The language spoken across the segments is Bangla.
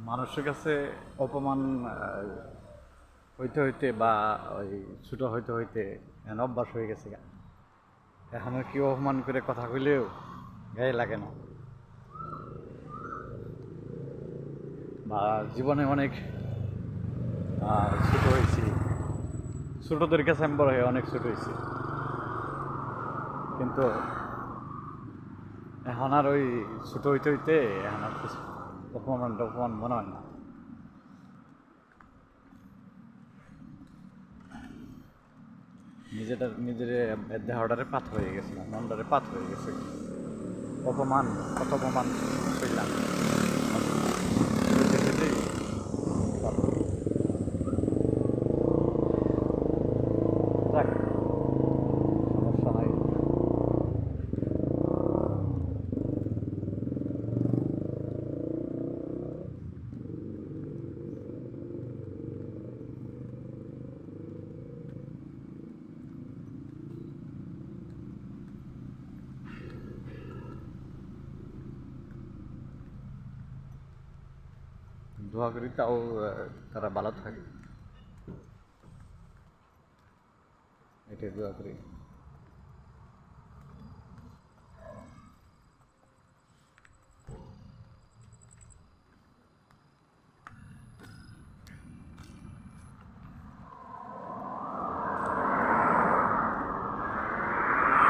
মানুষের কাছে অপমান হইতে হইতে বা ওই ছোটো হইতে হইতে এখন অভ্যাস হয়ে গেছে গা। এখন আর কি অপমান করে কথা কইলেও গায়ে লাগে না। বা জীবনে অনেক ছোটো হয়েছি, ছোটোদের কাছে আমি বড় হয়ে অনেক ছোটো হয়েছি, কিন্তু এখন আর ওই ছোটো হইতে হইতে এখন আর কিছু অপমান টপমান মনে হয় না। নিজের দেহটারে পাত হয়ে গেছিল, মনটারে পাত হয়ে গেছে। অপমান, কত অপমান করলাম। যাক, সমস্যা নাই। দোয়া করি তাও তারা ভালো থাকে, এটাই দোয়া করি।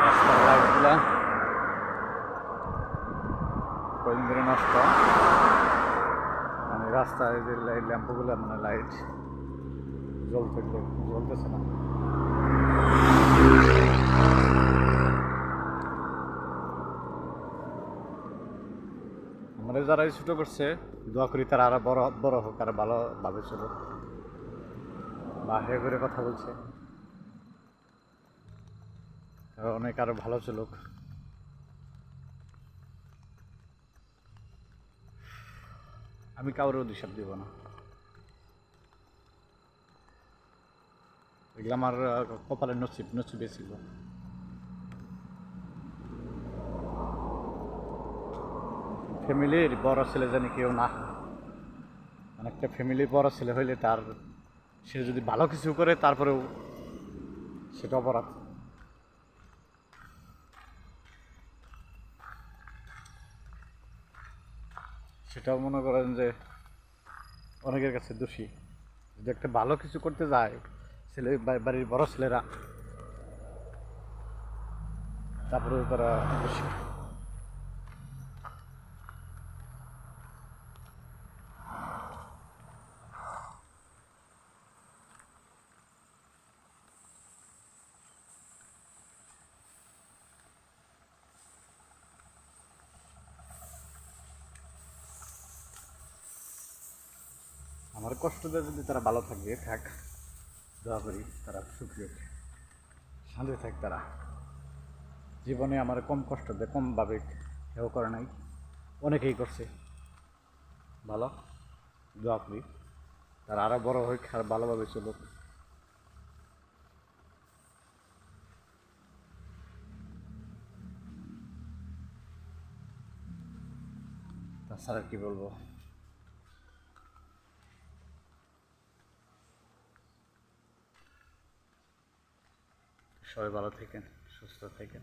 রাস্তার লাইটগুলা কদিন ধরে নষ্ট, মানে রাস্তায় যে লাইট ল্যাম্পগুলো মানে লাইট জ্বলতেছে না। আমাদের যারা ছোটো করছে দোয়া করি তারা আরো বড় বড় হোক, আর ভালোভাবে চলুক, বা হে করে কথা বলছে তারা অনেক আরো ভালো চলুক। আমি কাউরে অভিশাপ দিব না, এগুলো আমার কপালের নসিবে ছিল। ফ্যামিলির বড় ছেলে জানি কেউ না, মানে একটা ফ্যামিলির বড় ছেলে হইলে তার, সে যদি ভালো কিছু করে তারপরেও সেটা অপরাধ। সেটাও মনে করেন যে অনেকের কাছে দোষী। যদি একটা ভালো কিছু করতে যায় ছেলে, বাড়ির বড় ছেলেরা, তারপরেও তারা দোষী। আমার কষ্ট দিয়ে যদি তারা ভালো থাকবে থাক, দোয়া করি তারা সুখী হোক, শান্তি থাক তারা। জীবনে আমার কম কষ্ট দেয়, কমভাবে কেউ করে নাই, অনেকেই করছে ভালো। দোয়া করি তারা আরও বড় হোক আর ভালোভাবে চলুক। তাছাড়া কি বলবো। সবাই ভালো থাকেন, সুস্থ থাকেন।